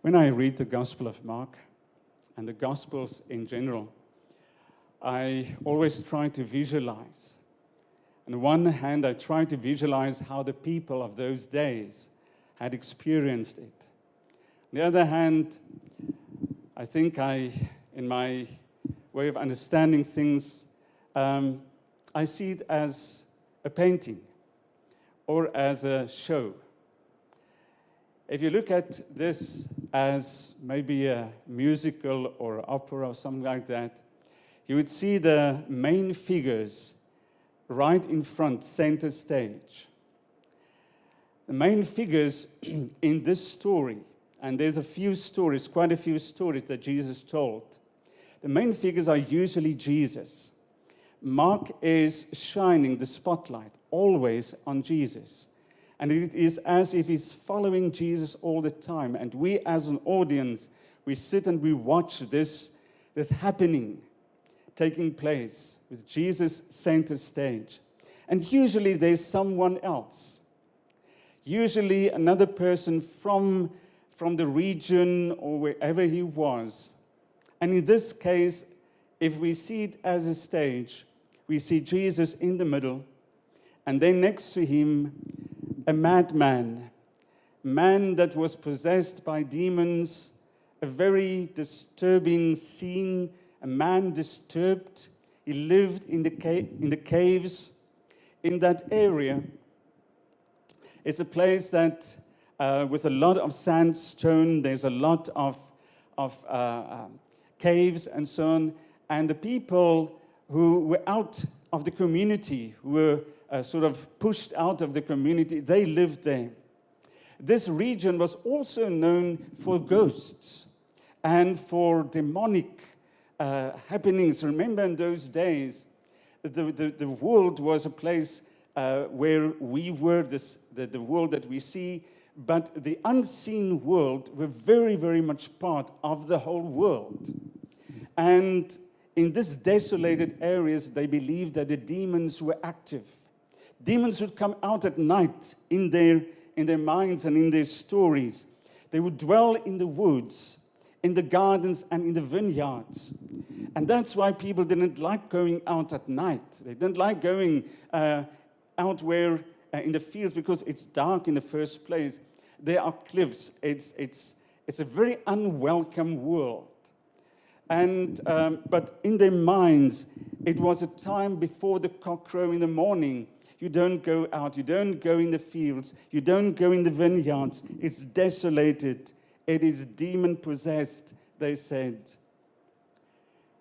When I read the Gospel of Mark and the Gospels in general, I always try to visualize. On the one hand, I try to visualize how the people of those days had experienced it. On the other hand, I think in my way of understanding things, I see it as a painting or as a show. If you look at this as maybe a musical or opera or something like that, you would see the main figures right in front, center stage. The main figures in this story, and there's quite a few stories that Jesus told. The main figures are usually Jesus. Mark is shining the spotlight always on Jesus. And it is as if he's following Jesus all the time. And we as an audience, we sit and we watch this happening taking place with Jesus center stage. And usually there's someone else. Usually another person from the region or wherever he was. And in this case, if we see it as a stage, we see Jesus in the middle, and then next to him, a madman, man that was possessed by demons, a very disturbing scene, a man disturbed. He lived in the caves in that area. It's a place that, with a lot of sandstone, there's a lot of caves and so on, and the people who were out of the community, who were sort of pushed out of the community, they lived there. This region was also known for ghosts and for demonic happenings. Remember, in those days, the world was a place where we were, the world that we see, but the unseen world were very, very much part of the whole world. And in these desolated areas, they believed that the demons were active. Demons would come out at night in their minds and in their stories. They would dwell in the woods, in the gardens, and in the vineyards. And that's why people didn't like going out at night. They didn't like going out where in the fields, because it's dark in the first place. There are cliffs. It's a very unwelcome world. And but in their minds, it was a time before the cock crow in the morning. You don't go out. You don't go in the fields. You don't go in the vineyards. It's desolated. It is demon-possessed, they said.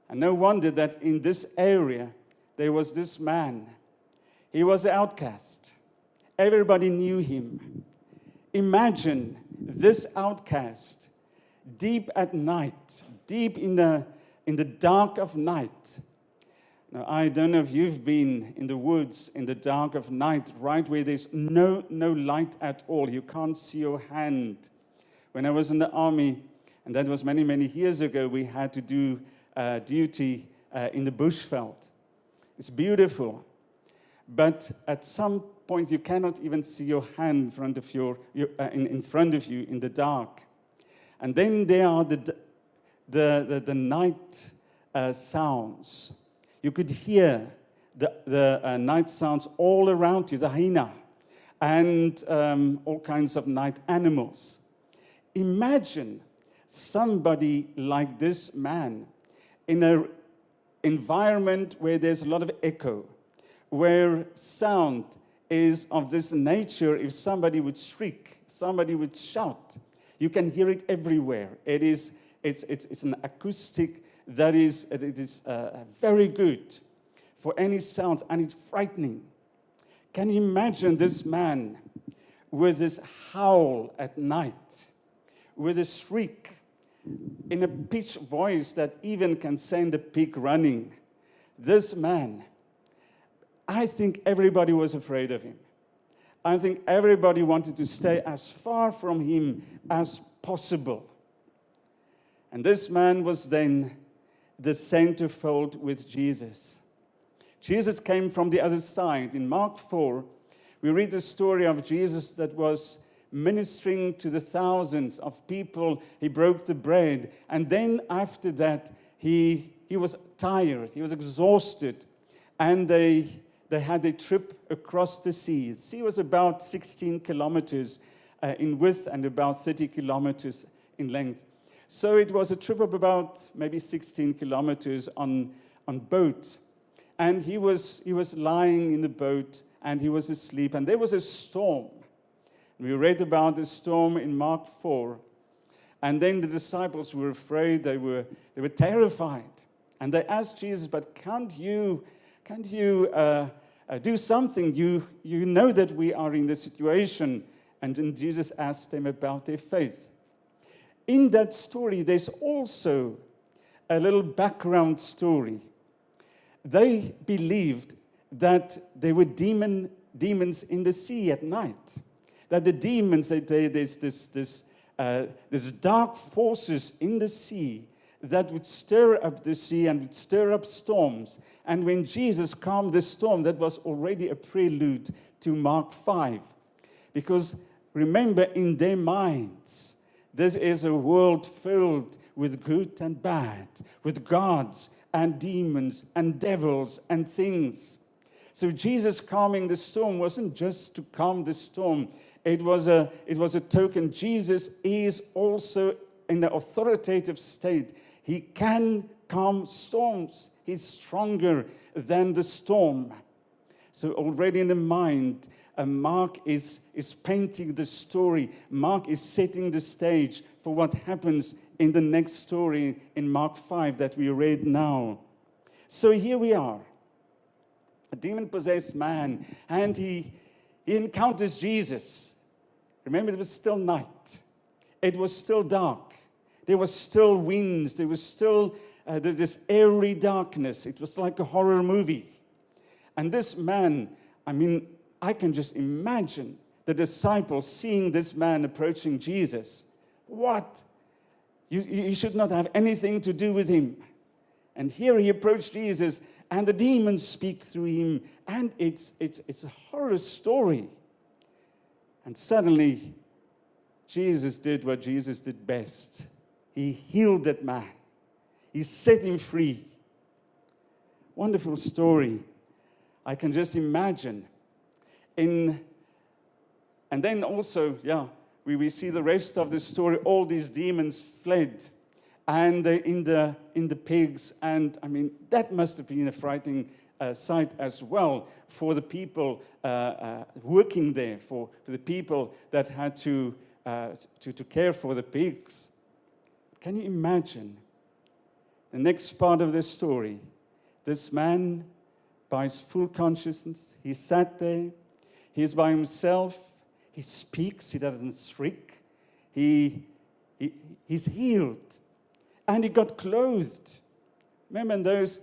And no wonder that in this area, there was this man. He was an outcast. Everybody knew him. Imagine this outcast, deep at night, deep in the dark of night. Now, I don't know if you've been in the woods in the dark of night, right where there's no light at all. You can't see your hand. When I was in the army, and that was many, many years ago, we had to do duty in the bushveld. It's beautiful. But at some point, you cannot even see your hand in front of in front of you in the dark. And then there are the night sounds. You could hear the night sounds all around you, the hyena, and all kinds of night animals. Imagine somebody like this man in an environment where there's a lot of echo, where sound is of this nature. If somebody would shriek, somebody would shout, you can hear it everywhere. It's an acoustic that is very good for any sounds, and it's frightening. Can you imagine this man with this howl at night, with a shriek in a pitched voice that even can send a pig running? This man, I think everybody was afraid of him. I think everybody wanted to stay as far from him as possible. And this man was then the centerfold with Jesus. Jesus came from the other side. In Mark 4, we read the story of Jesus that was ministering to the thousands of people. He broke the bread. And then after that, he was tired. He was exhausted. And they had a trip across the sea. The sea was about 16 kilometers in width and about 30 kilometers in length. So it was a trip of about maybe 16 kilometers on boat. And he was lying in the boat, and he was asleep. And there was a storm. We read about the storm in Mark 4. And then the disciples were afraid. They were terrified. And they asked Jesus, but can't you do something? You know that we are in this situation. And then Jesus asked them about their faith. In that story, there's also a little background story. They believed that there were demons in the sea at night. That the demons, there's this dark forces in the sea that would stir up the sea and would stir up storms. And when Jesus calmed the storm, that was already a prelude to Mark 5. Because remember, in their minds, this is a world filled with good and bad, with gods and demons and devils and things. So Jesus calming the storm wasn't just to calm the storm. It was a token. Jesus is also in the authoritative state. He can calm storms. He's stronger than the storm. So already in the mind, Mark is painting the story. Mark is setting the stage for what happens in the next story in Mark 5 that we read now. So here we are. A demon-possessed man, and he encounters Jesus. Remember, it was still night. It was still dark. There was still winds. There was still this airy darkness. It was like a horror movie. And this man, I can just imagine the disciples seeing this man approaching Jesus. What? You should not have anything to do with him. And here he approached Jesus, and the demons speak through him, and it's a horror story. And suddenly, Jesus did what Jesus did best. He healed that man. He set him free. Wonderful story. I can just imagine. And then also, we see the rest of the story. All these demons fled, and in the pigs. And that must have been a frightening sight as well for the people working there, for the people that had to care for the pigs. Can you imagine the next part of the story? This man, by his full consciousness, he sat there. He's by himself. He speaks. He doesn't shriek. He's healed. And he got clothed. Remember those,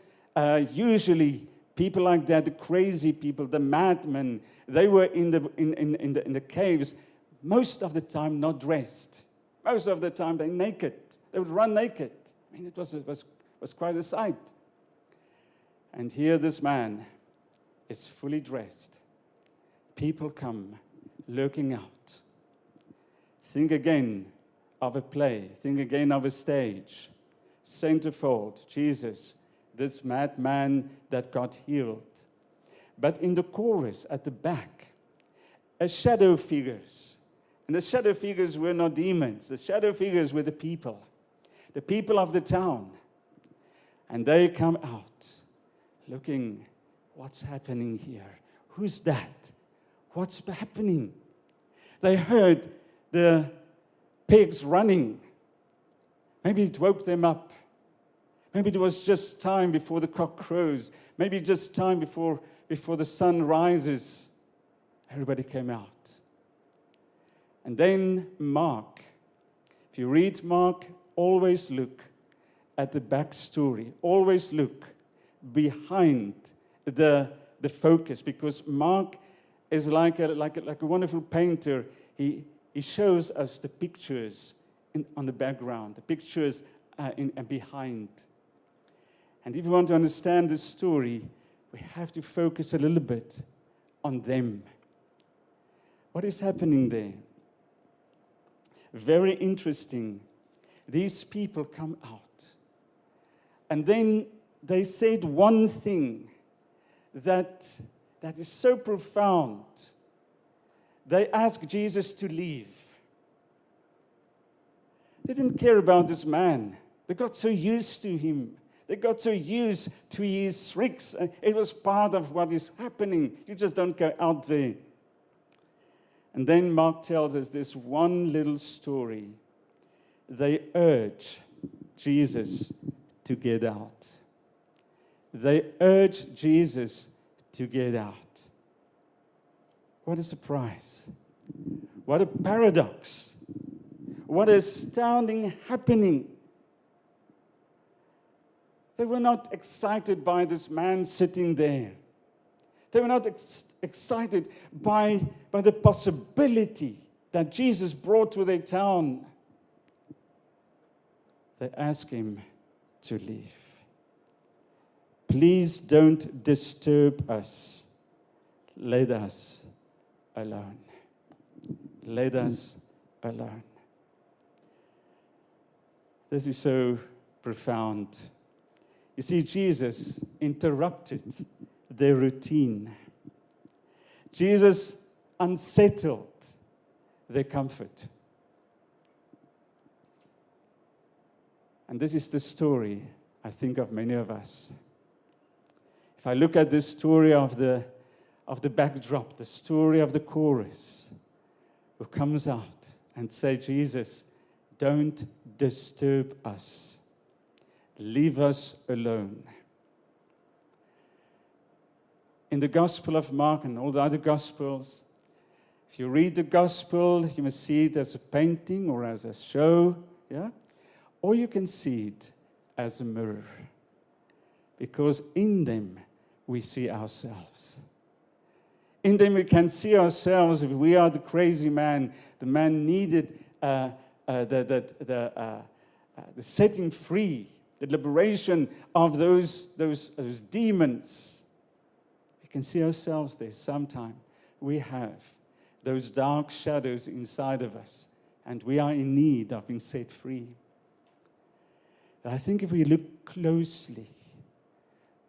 usually people like that, the crazy people, the madmen, they were in the caves most of the time not dressed. Most of the time they're naked. They would run naked. It was quite a sight. And here this man is fully dressed. People come looking out. Think again of a play. Think again of a stage. Centerfold, Jesus, this madman that got healed. But in the chorus at the back, shadow figures. And the shadow figures were not demons. The shadow figures were the people of the town. And they come out looking, what's happening here? Who's that? What's happening? They heard the pigs running. Maybe it woke them up. Maybe it was just time before the cock crows. Maybe just time before the sun rises. Everybody came out. And then Mark. If you read Mark, always look at the backstory. Always look behind the focus, because Mark is like a wonderful painter. He shows us the pictures on the background, the pictures behind. And if you want to understand the story, we have to focus a little bit on them. What is happening there? very interesting. These people come out. And then they said one thing that is so profound. They asked Jesus to leave. They didn't care about this man. They got so used to him. They got so used to his tricks. It was part of what is happening. You just don't go out there. And then Mark tells us this one little story. They urge Jesus to get out. They urge Jesus to get out. What a surprise. What a paradox. What an astounding happening. They were not excited by this man sitting there. They were not excited by the possibility that Jesus brought to their town. They asked him to leave. Please don't disturb us. Let us alone. Let us alone. This is so profound. You see, Jesus interrupted their routine. Jesus unsettled their comfort. And this is the story, I think, of many of us. If I look at this story of the backdrop, the story of the chorus, who comes out and says, Jesus, don't disturb us. Leave us alone. In the Gospel of Mark and all the other Gospels, if you read the Gospel, you must see it as a painting or as a show, yeah? Or you can see it as a mirror. Because in them, we see ourselves. In them, we can see ourselves. If we are the crazy man, the man needed the setting free, the liberation of those demons. We can see ourselves there. Sometime we have those dark shadows inside of us, and we are in need of being set free. But I think if we look closely,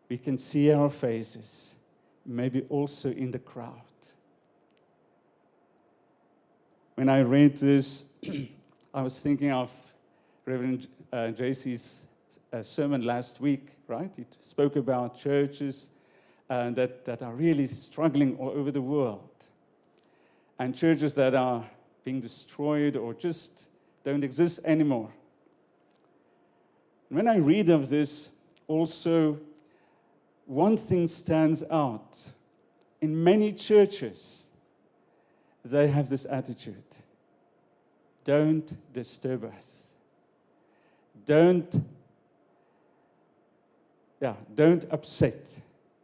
we can see our faces, maybe also in the crowd. When I read this, I was thinking of Reverend JC's sermon last week, right? He spoke about churches that are really struggling all over the world, and churches that are being destroyed or just don't exist anymore. When I read of this, also, one thing stands out. In many churches, they have this attitude. Don't disturb us. Don't upset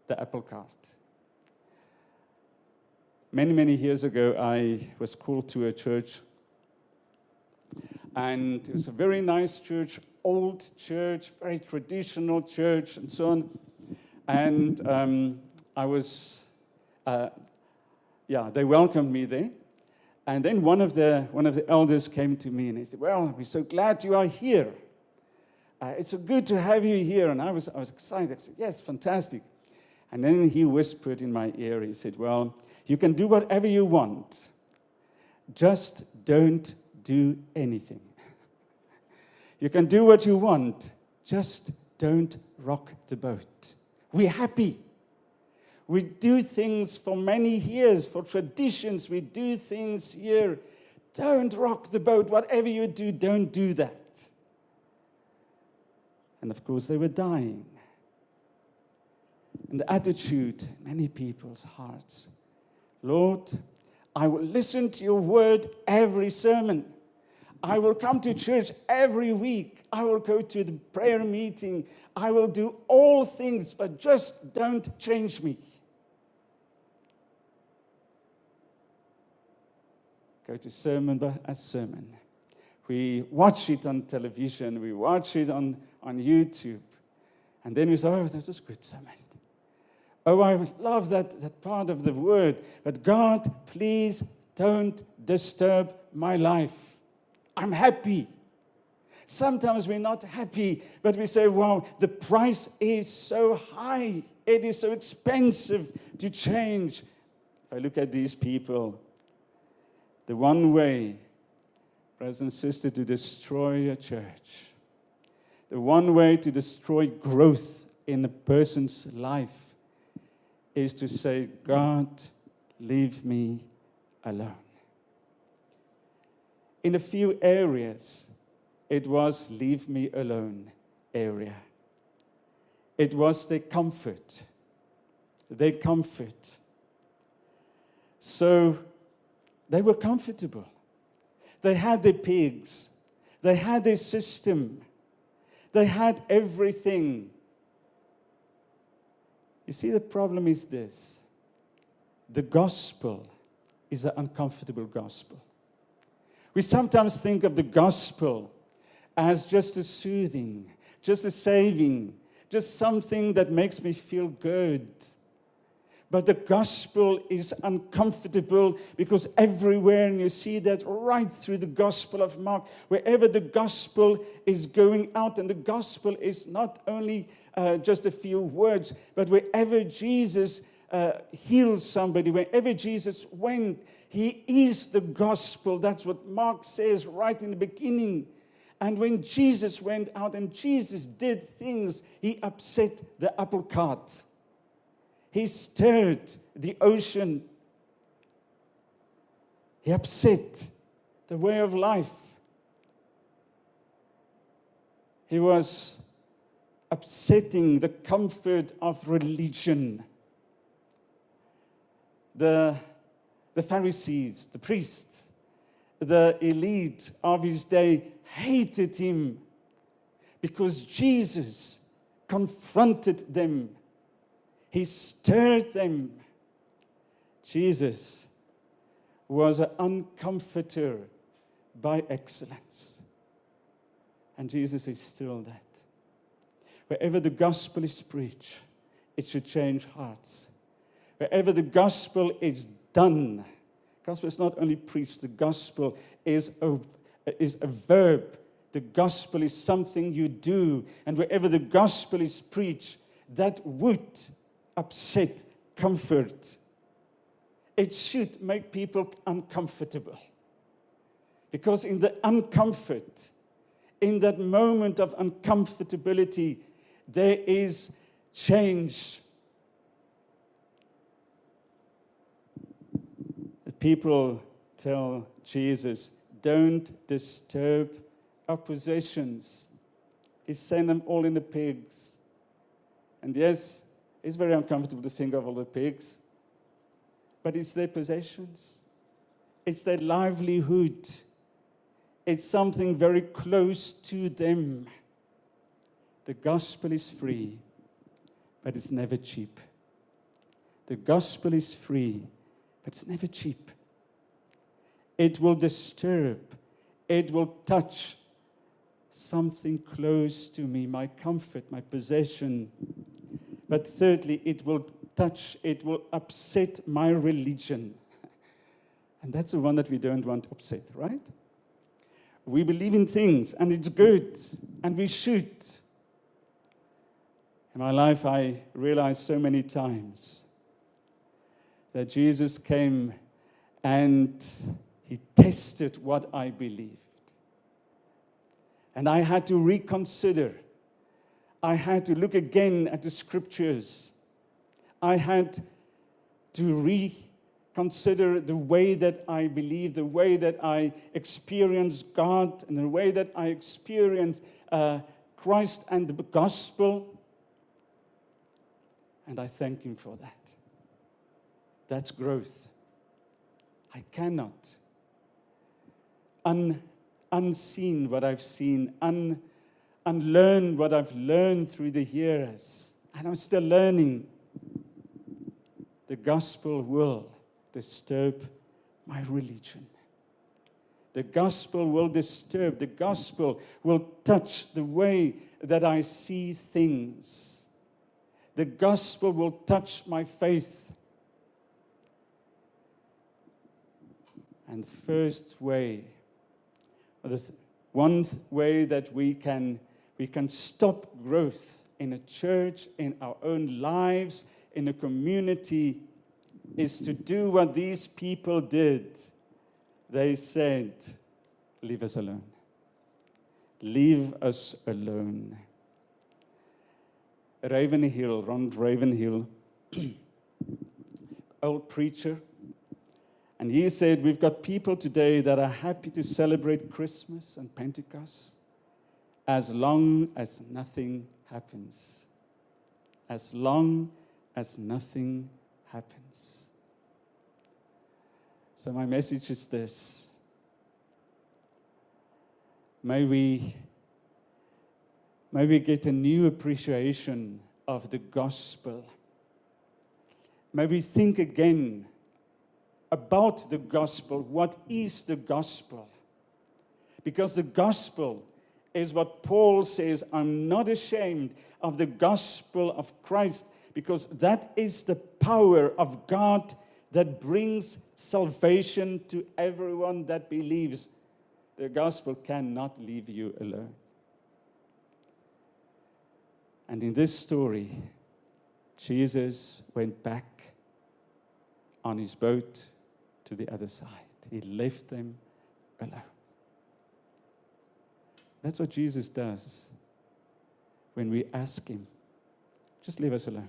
the apple cart. Many, many years ago, I was called to a church. And it was a very nice church, old church, very traditional church, and so on. And they welcomed me there. And then one of the elders came to me and he said, "Well, we're so glad you are here. It's so good to have you here." And I was excited. I said, "Yes, fantastic." And then he whispered in my ear. He said, "Well, you can do whatever you want. Just don't do anything. You can do what you want. Just don't rock the boat. We're happy. We do things for many years, for traditions. We do things here. Don't rock the boat. Whatever you do, don't do that." And of course, they were dying. And the attitude in many people's hearts, "Lord, I will listen to your word every sermon. I will come to church every week. I will go to the prayer meeting. I will do all things, but just don't change me." Go to sermon by sermon. We watch it on television. We watch it on YouTube. And then we say, "Oh, that was a good sermon. Oh, I love that part of the word. But God, please don't disturb my life. I'm happy. Sometimes we're not happy, but we say, wow, the price is so high. It is so expensive to change. If I look at these people, the one way, brothers and sisters, to destroy a church, the one way to destroy growth in a person's life is to say, God, leave me alone. In a few areas, it was leave me alone area. It was their comfort. Their comfort. So they were comfortable. They had their pigs. They had their system. They had everything. You see, the problem is this. The gospel is an uncomfortable gospel. We sometimes think of the gospel as just a soothing, just a saving, just something that makes me feel good. But the gospel is uncomfortable because everywhere, and you see that right through the Gospel of Mark, wherever the gospel is going out, and the gospel is not only just a few words, but wherever Jesus heals somebody, wherever Jesus went, he is the gospel. That's what Mark says right in the beginning. And when Jesus went out and Jesus did things, he upset the apple cart. He stirred the ocean. He upset the way of life. He was upsetting the comfort of religion. The Pharisees, the priests, the elite of his day hated him because Jesus confronted them. He stirred them. Jesus was an uncomforter by excellence. And Jesus is still that. Wherever the gospel is preached, it should change hearts. Wherever the gospel is done, the gospel is not only preached, the gospel is a verb. The gospel is something you do. And wherever the gospel is preached, that would upset comfort. It should make people uncomfortable. Because in the uncomfort, in that moment of uncomfortability, there is change. The people tell Jesus, don't disturb our possessions. He's saying them all in the pigs. And yes, it's very uncomfortable to think of all the pigs. But it's their possessions. It's their livelihood. It's something very close to them. The gospel is free, but it's never cheap. The gospel is free, but it's never cheap. It will disturb. It will touch something close to me, my comfort, my possession. But thirdly, it will upset my religion. And that's the one that we don't want to upset, right? We believe in things, and it's good, and we should. In my life, I realized so many times that Jesus came and he tested what I believed. And I had to reconsider. I had to look again at the scriptures. I had to reconsider the way that I believe, the way that I experience God, and the way that I experience Christ and the gospel. And I thank him for that. That's growth. I cannot unseen what I've seen, unlearn what I've learned through the years. And I'm still learning. The gospel will disturb my religion. The gospel will disturb. The gospel will touch the way that I see things. The gospel will touch my faith. And the first way One way that we can stop growth in a church, in our own lives, in a community, is to do what these people did. They said, leave us alone. Leave us alone. Ron Ravenhill, old preacher, and he said, we've got people today that are happy to celebrate Christmas and Pentecost as long as nothing happens. As long as nothing happens. So my message is this. May we get a new appreciation of the gospel. May we think again about the gospel. What is the gospel? Because the gospel is what Paul says, I'm not ashamed of the gospel of Christ, because that is the power of God that brings salvation to everyone that believes. The gospel cannot leave you alone. And in this story, Jesus went back on his boat to the other side. He left them alone. That's what Jesus does when we ask him, just leave us alone.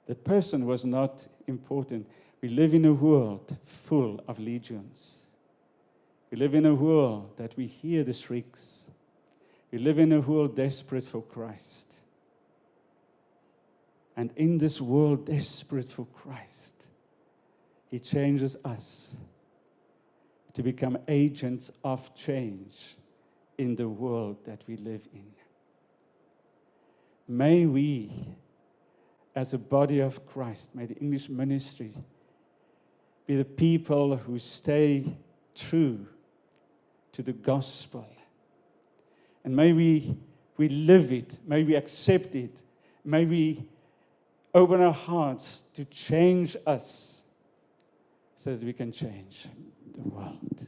The person was not important. We live in a world full of legions. We live in a world that we hear the shrieks. We live in a world desperate for Christ. And in this world desperate for Christ, he changes us to become agents of change in the world that we live in. May we, as a body of Christ, may the English ministry be the people who stay true to the gospel. And may we live it, may we accept it, may we open our hearts to change us so that we can change the world.